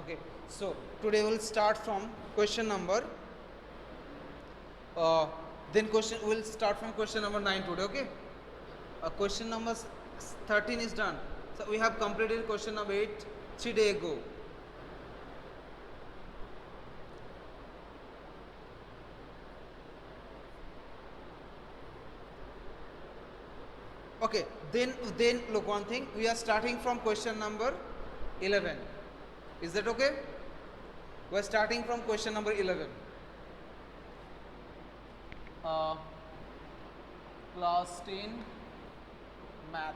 Okay, so today we'll start from question number. Uh, then question we'll start from question number 9 today. Okay, question number 13 is done. So we have completed question number 8 3 days ago. Okay, then look one thing. We are starting from question number 11. Is that okay? We are starting from question number 11. Class 10 math.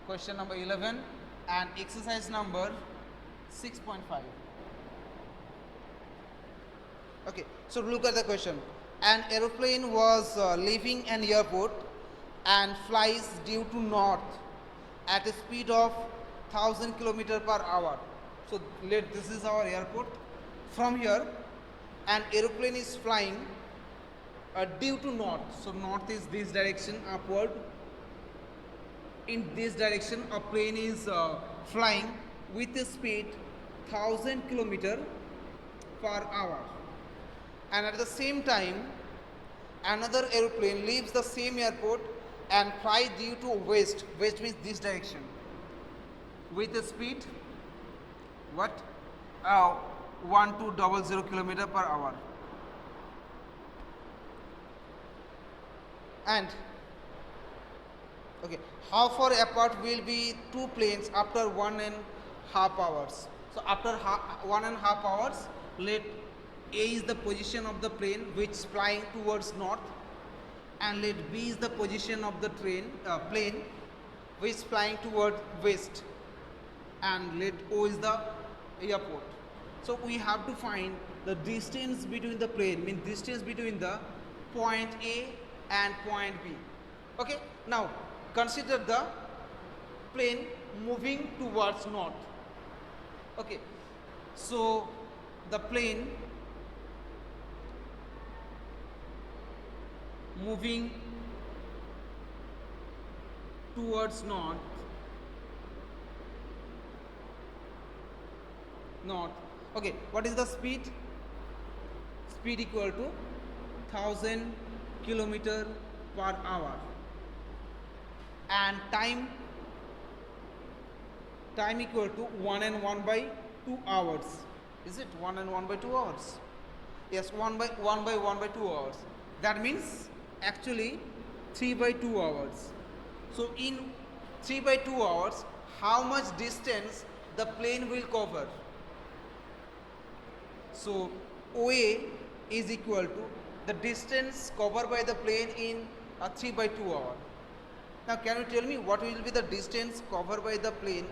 Question number 11 and exercise number 6.5. Okay, so look at the question. An aeroplane was leaving an airport and flies due to north at a speed of 1000 km per hour. So this is our airport. From here, an aeroplane is flying due to north. So north is this direction upward. In this direction, a plane is flying with a speed 1000 km per hour. And at the same time, another aeroplane leaves the same airport and flies due to west. West means this direction with a speed what 1200 km per hour. And okay, how far apart will be two planes after 1.5 hours? So after 1.5 hours, let A is the position of the plane which is flying towards north, and let B is the position of the plane which is flying toward west, and let O is the airport. So we have to find the distance between the plane, means distance between the point A and point B. Okay, now consider the plane moving towards north. Okay, so the plane moving towards north. Okay, what is the speed? Speed equal to 1000 km per hour. And time equal to 1 and 1 by 2 hours. Is it 1 and 1 by 2 hours? Yes, 1 by 1 by 2 hours. That means actually 3 by 2 hours. So in 3 by 2 hours, how much distance the plane will cover? So OA is equal to the distance covered by the plane in 3 by 2 hours. Now can you tell me what will be the distance covered by the plane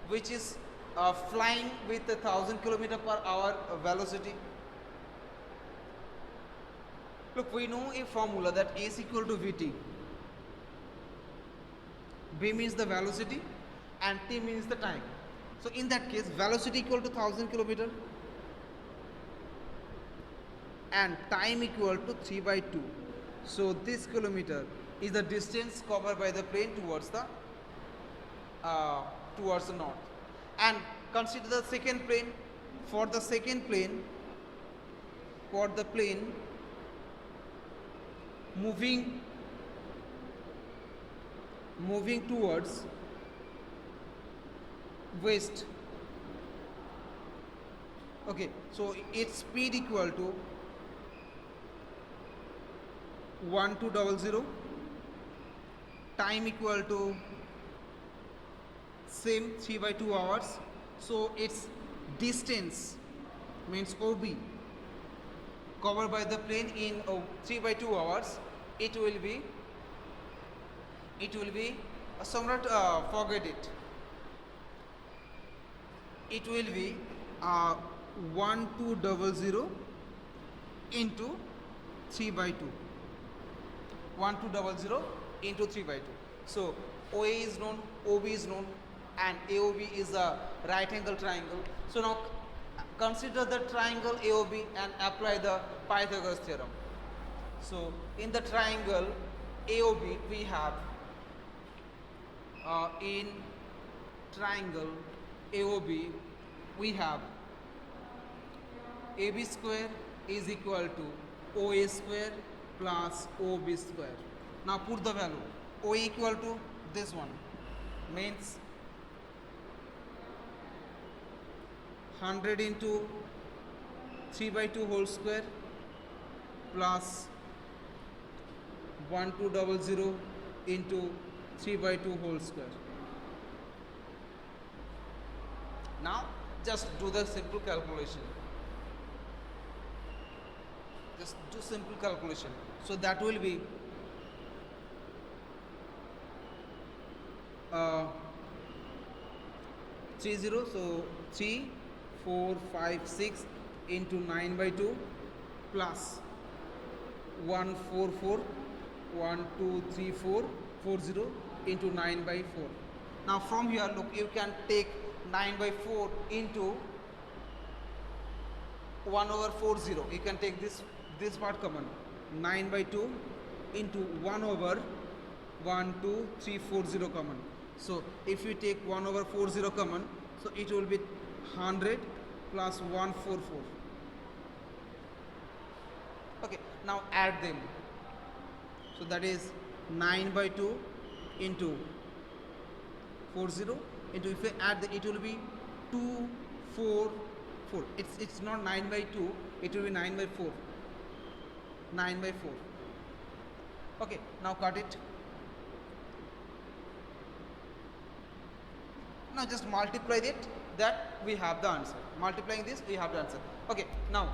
which is flying with 1000 km per hour velocity? Look, we know a formula that A is equal to Vt. V means the velocity and T means the time. So in that case, velocity equal to 1000 km and time equal to 3 by 2. So this kilometer is the distance covered by the plane towards the north. And consider the second plane. For the second plane, for the plane moving towards west. Okay, so its speed equal to 1200, time equal to same 3 by 2 hours. So its distance means OB covered by the plane in 3 by 2 hours, it will be somewhat forget it. It will be 1200 into 3 by 2. 1200 into 3 by 2. So OA is known, OB is known, and AOB is a right angle triangle. So now consider the triangle AOB and apply the Pythagoras theorem. So in the triangle AOB we have in triangle AOB, we have AB square is equal to OA square plus OB square. Now put the value. OA equal to this one, means 100 into 3 by 2 whole square plus 1200 into 3 by 2 whole square. Now just do the simple calculation. Just do simple calculation. So that will be 30. So 3, 4, 5, 6 into 9 by 2 plus 144, 1, 2, 3, 4, 40 into 9 by 4. Now from here, look, you can take 9 by 4 into 1 over 40. You can take this part common. 9 by 2 into 1 over 1, 2, 3, 40 common. So if you take 1 over 40 common, so it will be 100 plus 144. Okay, now add them. So that is 9 by 2 into 40 into, if you add it will be 2, 4, 4. It's not 9 by 2, it will be 9 by 4. 9 by 4. Okay, now cut it. Now just multiply it, that we have the answer. Multiplying this, we have the answer. Okay, now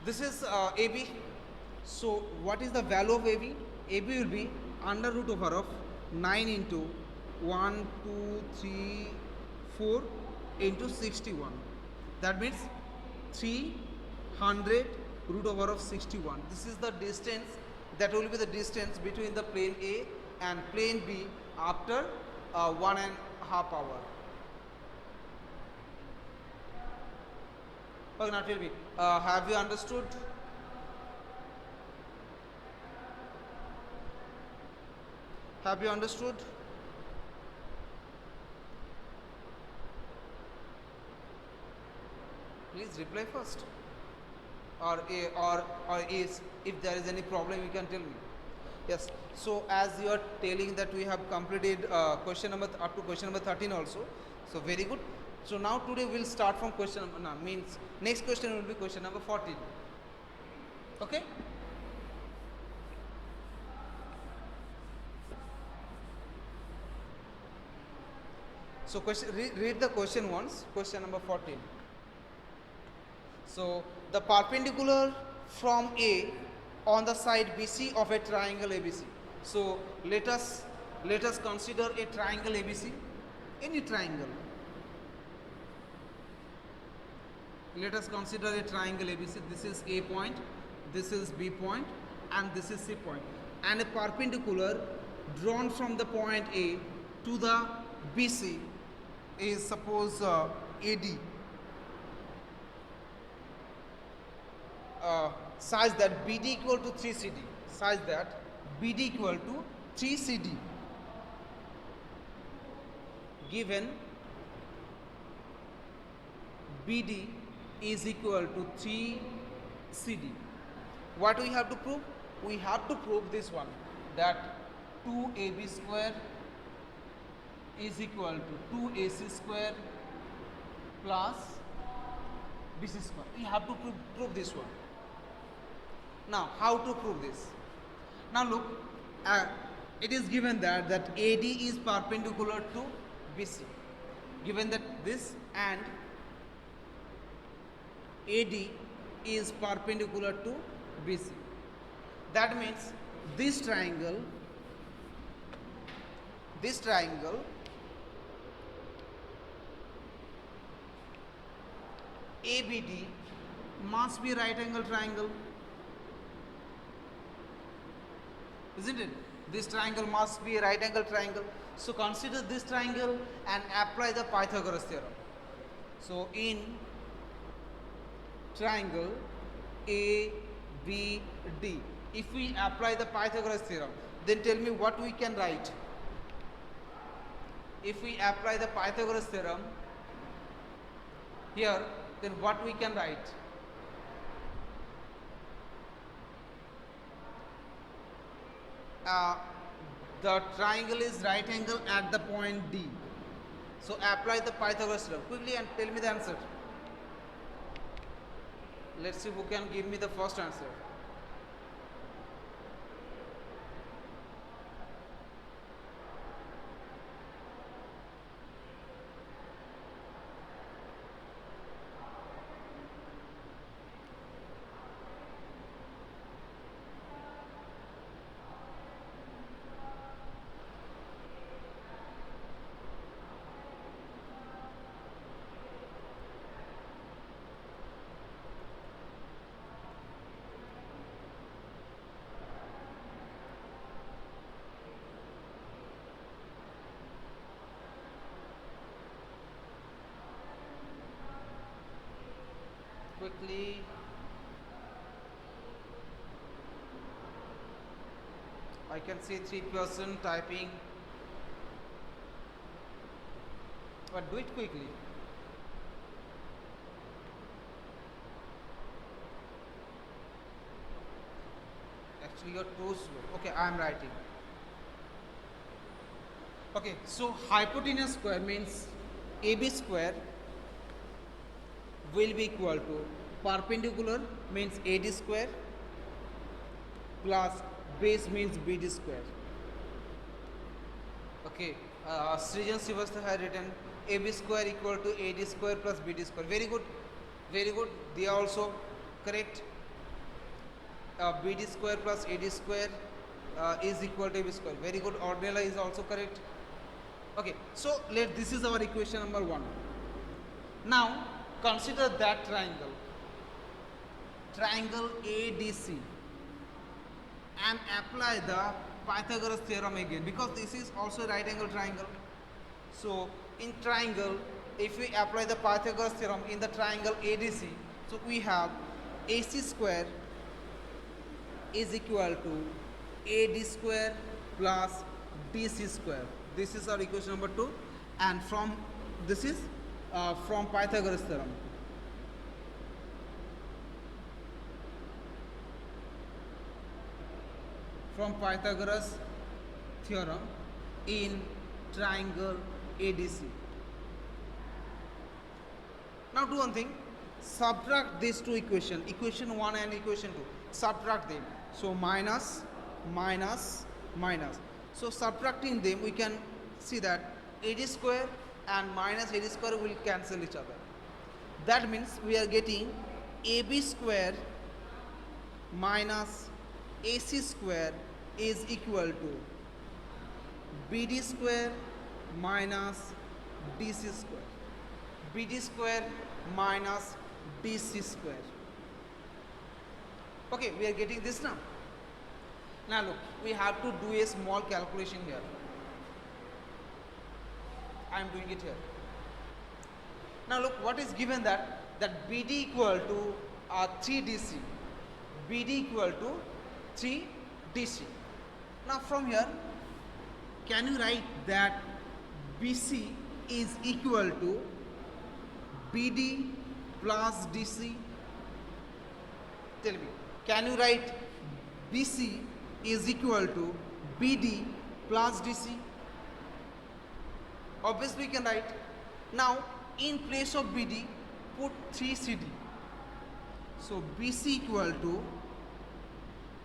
this is AB. So what is the value of AB? AB will be under root over of 9 into 1, 2, 3, 4 into 61. That means 300 root over of 61. This is the distance, that will be the distance between the plane A and plane B after 1.5 hour. Okay, now tell me, have you understood? Have you understood? Please reply first. Or is, if there is any problem, you can tell me. Yes. So as you are telling that we have completed question number up to question number 13 also. So very good. So now today we'll start from question number, means next question will be question number 14. Okay. So question, read the question once. Question number 14. So the perpendicular from A on the side BC of a triangle ABC. So let us consider a triangle ABC, any triangle. Let us consider a triangle ABC. This is A point, this is B point, and this is C point. And a perpendicular drawn from the point A to the BC is suppose AD. Such that BD equal to 3CD. Such that BD equal to 3CD. Given BD is equal to 3CD. What we have to prove? We have to prove this one, that 2AB square is equal to 2AC square plus BC square. We have to prove this one. Now, how to prove this? Now look, it is given that AD is perpendicular to BC. Given that this and AD is perpendicular to BC. That means this triangle ABD must be right angle triangle, isn't it? This triangle must be a right angle triangle. So consider this triangle and apply the Pythagoras theorem. So in triangle ABD, if we apply the Pythagoras theorem, then tell me what we can write. If we apply the Pythagoras theorem, here, then what we can write? Uh, the triangle is right angle at the point D. So apply the Pythagoras theorem quickly and tell me the answer. Let's see who can give me the first answer. Quickly. I can see 3 person typing, but do it quickly. Actually, you're too slow. Okay, I am writing. Okay, so hypotenuse square means AB square will be equal to perpendicular means AD square plus base means BD square. Okay, Srijan Srivastava had written AB square equal to AD square plus BD square. Very good, very good. They are also correct. BD square plus AD square is equal to AB square. Very good. Ornella is also correct. Okay, so this is our equation number 1. Now consider that triangle ADC, and apply the Pythagoras theorem again, because this is also a right angle triangle. So in triangle, if we apply the Pythagoras theorem in the triangle ADC, so we have AC square is equal to AD square plus DC square. This is our equation number 2, and from this is from Pythagoras theorem. From Pythagoras theorem in triangle ADC. Now do one thing, subtract these two equations, equation 1 and equation 2, subtract them. So minus, minus, minus. So subtracting them, we can see that AD square and minus AD square will cancel each other. That means we are getting AB square minus AC square is equal to BD square minus DC square. BD square minus DC square. Okay, we are getting this now. Now look, we have to do a small calculation here. I am doing it here. Now look, what is given that BD equal to 3DC. BD equal to 3DC. Now from here, can you write that BC is equal to BD plus DC? Tell me, can you write BC is equal to BD plus DC? Obviously we can write. Now in place of BD, put 3CD. So BC equal to,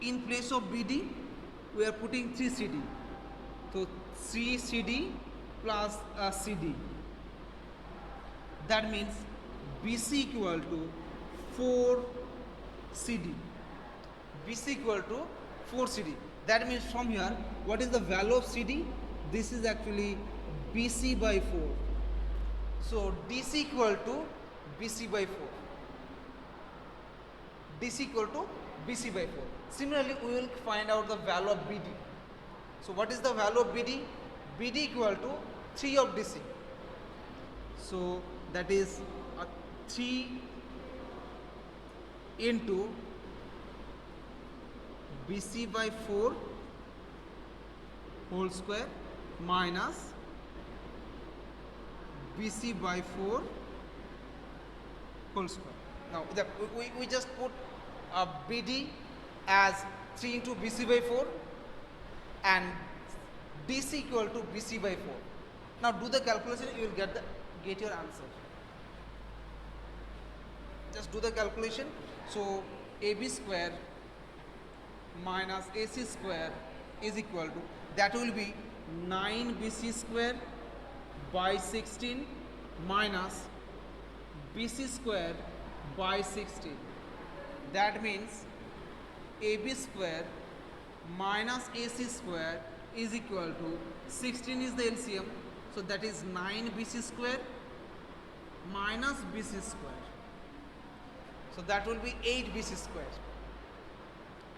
in place of BD, we are putting 3CD. So 3CD plus CD. That means BC equal to 4CD. BC equal to 4CD. That means from here, what is the value of CD? This is actually BC by 4. So DC equal to BC by 4. DC equal to BC by 4. Similarly, we will find out the value of BD. So what is the value of BD? BD equal to 3 of DC. So that is 3 into BC by 4 whole square minus BC by 4 whole square. Now we just put BD as 3 into BC by 4 and DC equal to BC by 4. Now do the calculation, you will get your answer. Just do the calculation. So AB square minus AC square is equal to, that will be 9 BC square by 16 minus BC square by 16. That means AB square minus AC square is equal to 16 is the LCM, so that is 9 BC square minus BC square. So that will be 8 BC square.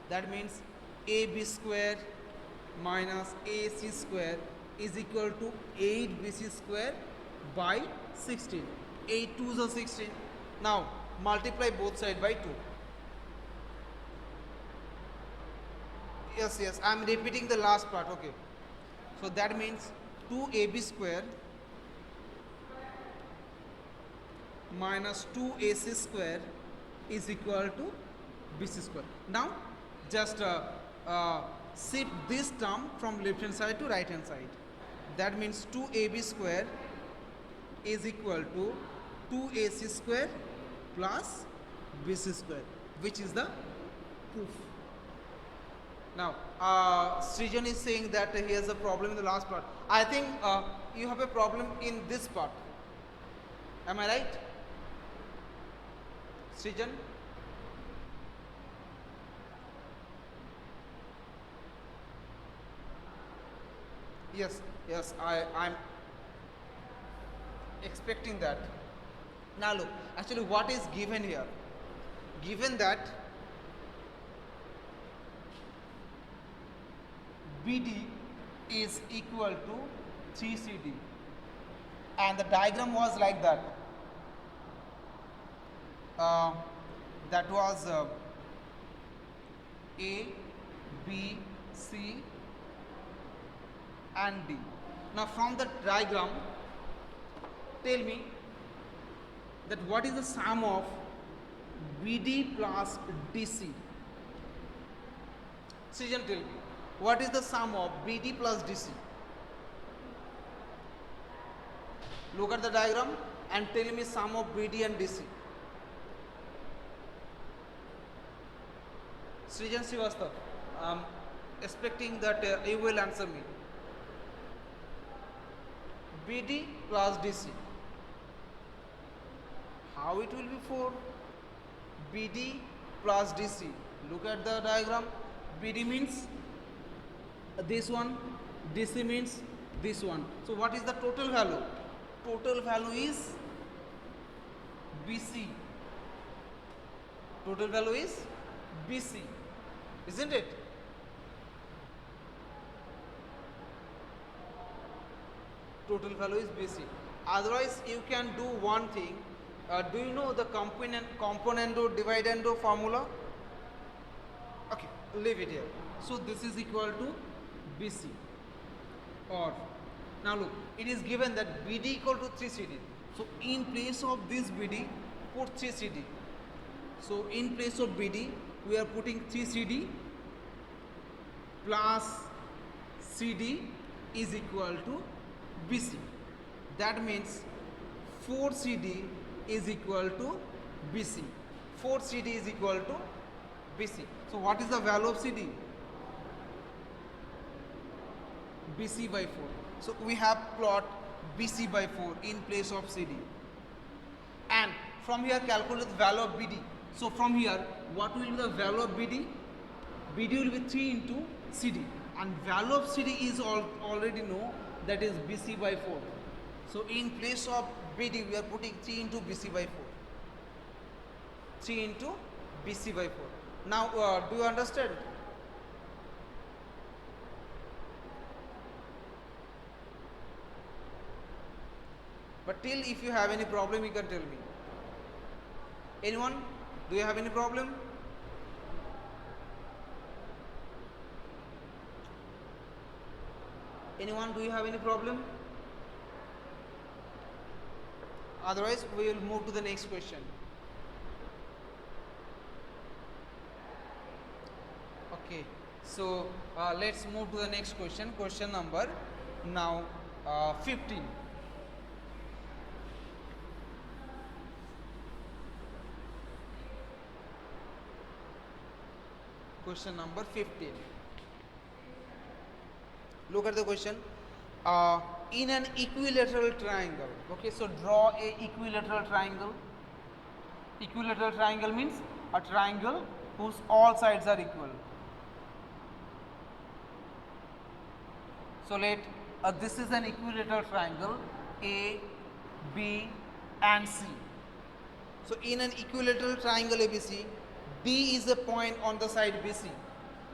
That means AB square minus AC square is equal to 8 BC square by 16. 8 2s are 16. Now multiply both sides by 2. Yes, I am repeating the last part. Okay. So that means 2AB square minus 2AC square is equal to BC square. Now just shift this term from left hand side to right hand side. That means 2AB square is equal to 2AC square plus BC square, which is the proof. Now Srijan is saying that he has a problem in the last part. I think you have a problem in this part. Am I right, Srijan? Yes, I'm expecting that. Now look, actually what is given here? Given that BD is equal to 3CD and the diagram was like that. That was A, B, C and D. Now from the diagram, tell me that what is the sum of BD plus DC? Srijan, tell me, what is the sum of BD plus DC? Look at the diagram and tell me sum of BD and DC. Srijan Srivastava, expecting that you will answer me. BD plus DC. How it will be for BD plus DC? Look at the diagram. BD means this one, DC means this one. So what is the total value? Total value is BC. Total value is BC, isn't it? Total value is BC. Otherwise you can do one thing. Do you know the componendo dividendo formula? Okay, leave it here. So this is equal to BC. Or now look, it is given that BD equal to 3CD. So in place of this BD, put 3CD. So in place of BD, we are putting 3CD plus CD is equal to BC. That means 4CD is equal to BC. 4CD is equal to BC. So what is the value of CD? BC by 4. So we have plot BC by 4 in place of CD. And from here calculate the value of BD. So from here, what will be the value of BD? BD will be 3 into CD. And value of CD is already know, that is BC by 4. So in place of BD, we are putting 3 into BC by 4. 3 into BC by 4. Now, do you understand? But till if you have any problem, you can tell me. Anyone? Do you have any problem? Anyone, do you have any problem? Otherwise, we will move to the next question. Okay, so let's move to the next question. Question number now 15. Question number 15. Look at the question. In an equilateral triangle. Okay, so draw a equilateral triangle. Equilateral triangle means a triangle whose all sides are equal. So let this is an equilateral triangle A, B and C. So in an equilateral triangle ABC, D is a point on the side BC.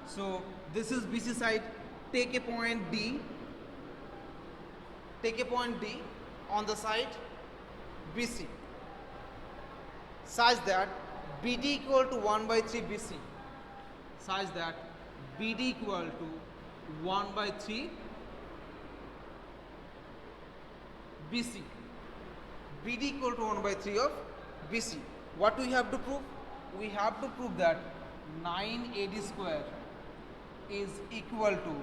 So this is BC side. Take a point D. Take a point D on the side BC, such that BD equal to 1 by 3 BC. Such that BD equal to 1 by 3 BC. BD equal to 1 by 3 of BC. What we have to prove? We have to prove that 9AD square is equal to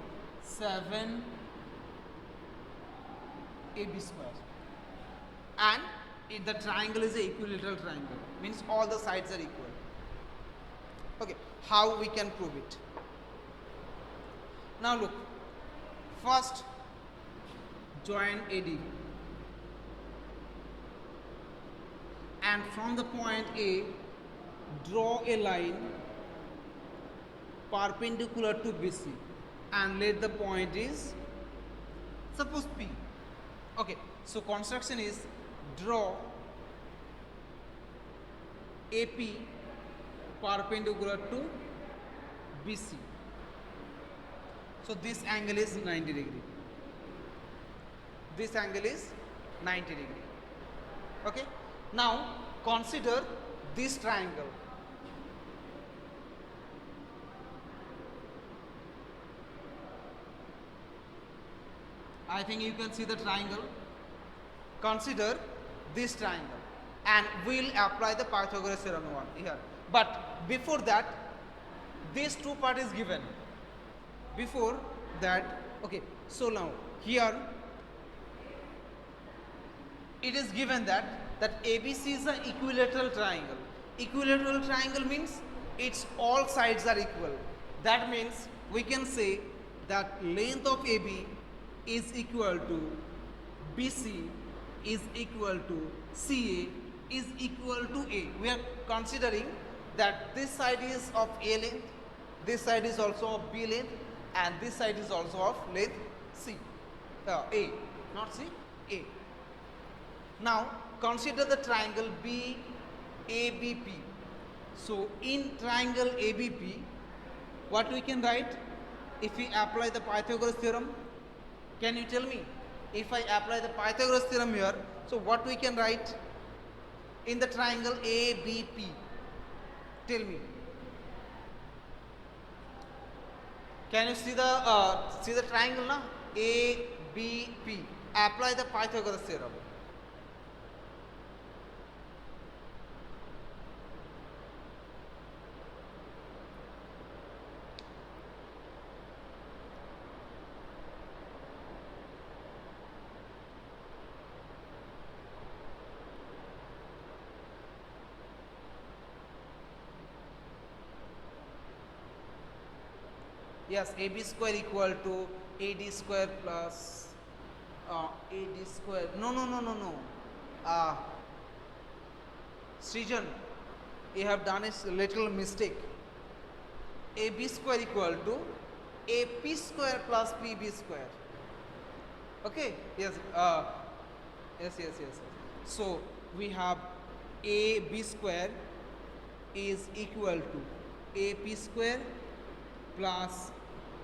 7AB square. And if the triangle is an equilateral triangle, means all the sides are equal. Okay, how we can prove it? Now look, first join AD. And from the point A, draw a line perpendicular to BC and let the point is suppose P. Okay, so construction is draw AP perpendicular to BC. So this angle is 90 degree. This angle is 90 degree. Okay. Now consider this triangle. I think you can see the triangle. Consider this triangle and we'll apply the Pythagoras theorem one here. But before that, this two part is given. Before that, okay, so now here it is given that ABC is an equilateral triangle. Equilateral triangle means its all sides are equal. That means we can say that length of AB is equal to BC is equal to CA is equal to A. We are considering that this side is of A length, this side is also of B length, and this side is also of length C. A, not C, A. Now consider the triangle BABP. So in triangle ABP, what we can write if we apply the Pythagoras theorem? Can you tell me? If I apply the Pythagoras theorem here, so what we can write in the triangle ABP? Tell me. Can you see the triangle now? ABP. Apply the Pythagoras theorem. Yes, AB square equal to AD square plus AD square. No. Srijan, you have done a little mistake. AB square equal to AP square plus PB square. Okay, yes, yes. So we have AB square is equal to AP square plus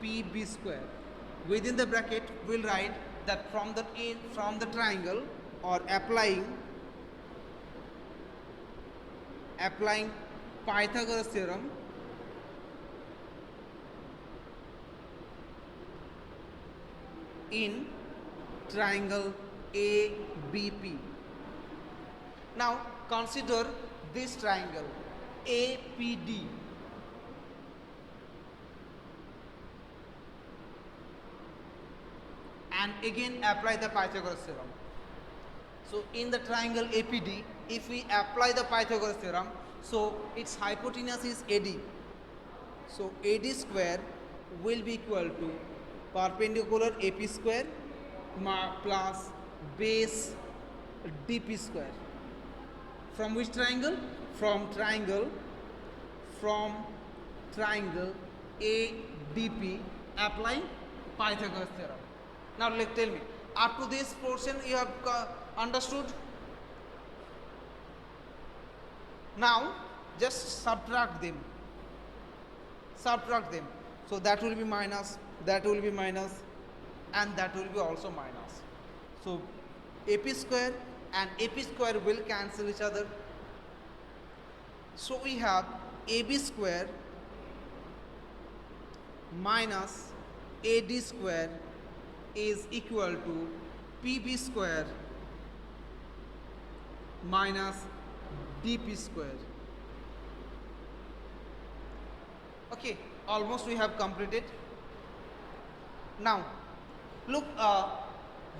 PB square. Within the bracket, we'll write that from the triangle or applying Pythagoras theorem, in triangle ABP. Now consider this triangle APD. and again apply the Pythagoras theorem. So in the triangle APD, if we apply the Pythagoras theorem, so its hypotenuse is AD. So AD square will be equal to perpendicular AP square plus base DP square. From which triangle? From triangle ADP, applying Pythagoras theorem. Now tell me, up to this portion you have understood? Now just subtract them. So that will be minus, that will be minus, and that will be also minus. So AP square and AP square will cancel each other. So we have AB square minus AD square is equal to PB square minus DP square. Okay, almost we have completed. Now look,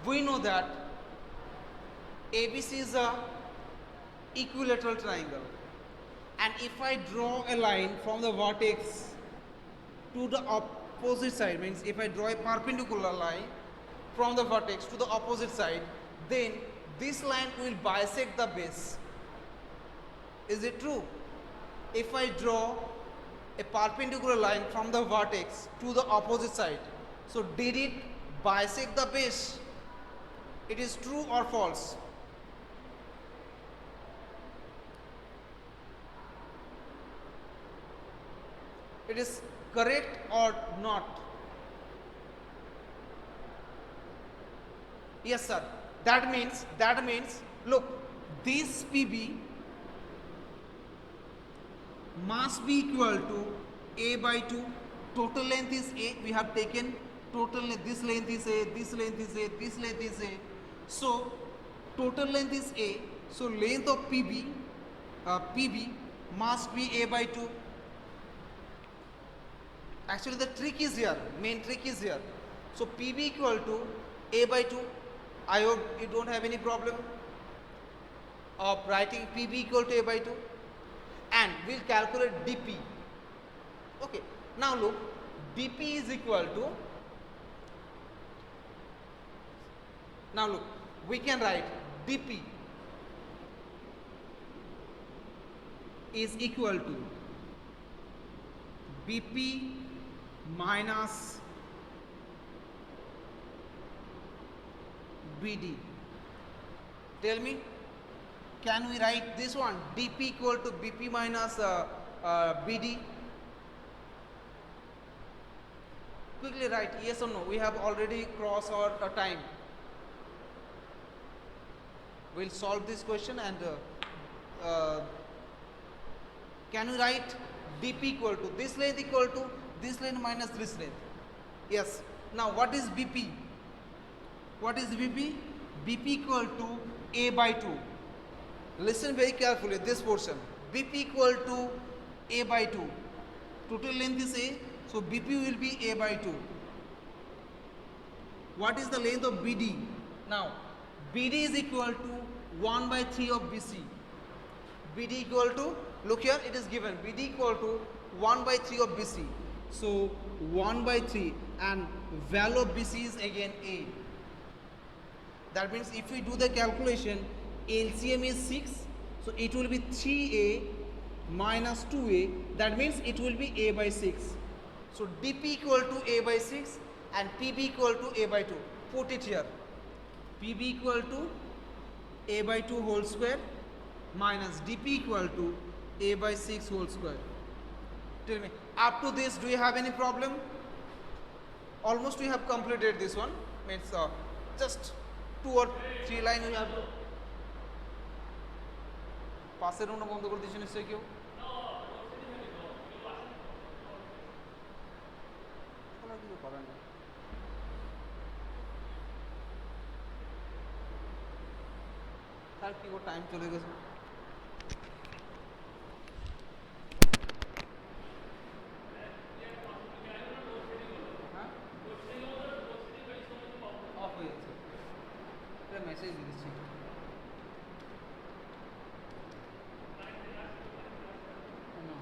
we know that ABC is a equilateral triangle, and if I draw a line from the vertex to the opposite side, means if I draw a perpendicular line from the vertex to the opposite side, then this line will bisect the base. Is it true? If I draw a perpendicular line from the vertex to the opposite side, so did it bisect the base? It is true or false? It is correct or not? Yes sir. That means look, this PB must be equal to A by 2. Total length is A. We have taken total length. This length is A, this length is A, this length is A. So total length is A. So length of PB must be A by 2. Actually the trick is here, main trick is here. So PB equal to A by 2. I hope you don't have any problem of writing PB equal to A by 2. And we'll calculate DP. Okay, now look, DP is equal to, now look, we can write DP is equal to BP minus BD. Tell me, can we write this one, DP equal to BP minus BD? Quickly write yes or no. We have already crossed our time. We'll solve this question, and can we write DP equal to this length equal to this length minus this length? Yes. Now what is BP? What is BP? BP equal to A by 2. Listen very carefully this portion. BP equal to A by 2. Total length is A, so BP will be A by 2. What is the length of BD? Now BD is equal to 1 by 3 of BC. BD equal to, look here, it is given BD equal to 1 by 3 of BC. So 1 by 3, and value of BC is again A. That means if we do the calculation, LCM is 6, so it will be 3A minus 2A. That means it will be A by 6. So DP equal to A by 6 and PB equal to A by 2. Put it here. PB equal to A by 2 whole square minus DP equal to A by 6 whole square. Tell me, up to this, do you have any problem? Almost we have completed this one. Means just 2 or 3 line we have to. পাশের রুমটা বন্ধ করে দিয়েছে নিশ্চয়ই কেউ? কিছু করার নেই। তার কি টাইম চলে গেছে। অফ হয়ে একটা মেসেজ দিচ্ছি। No.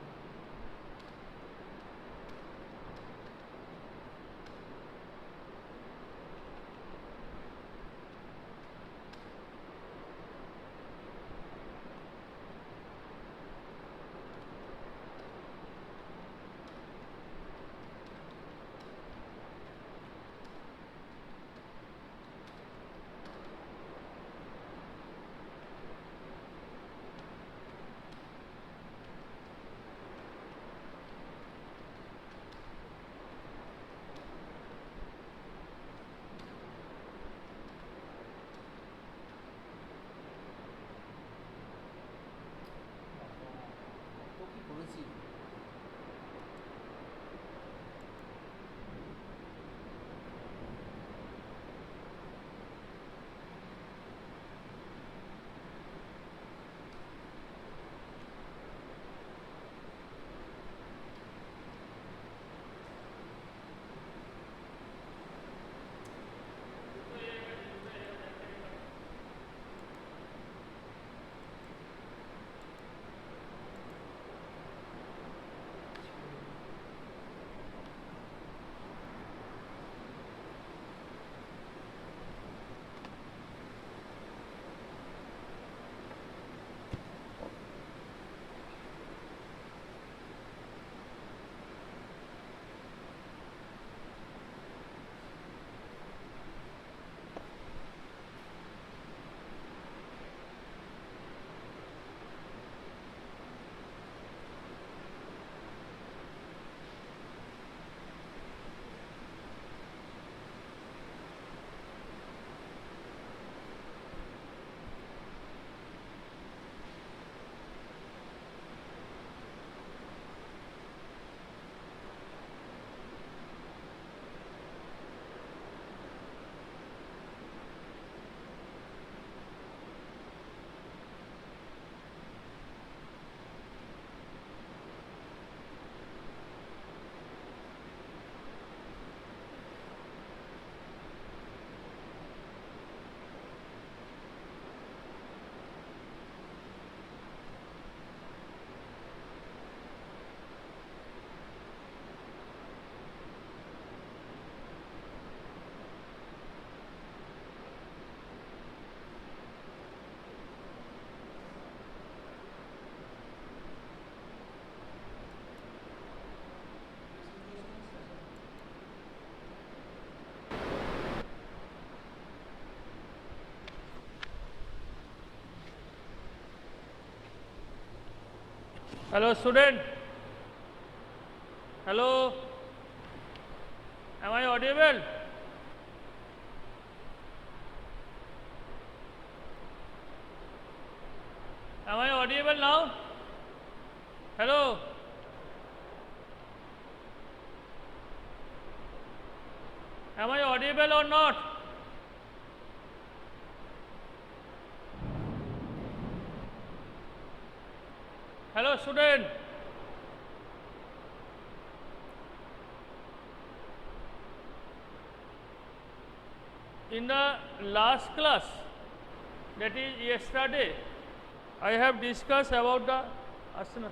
কি করেছি? Hello, student. Hello. Am I audible? Am I audible now? Hello. Am I audible or not? Hello, student. In the last class, that is yesterday, I have discussed about the asana.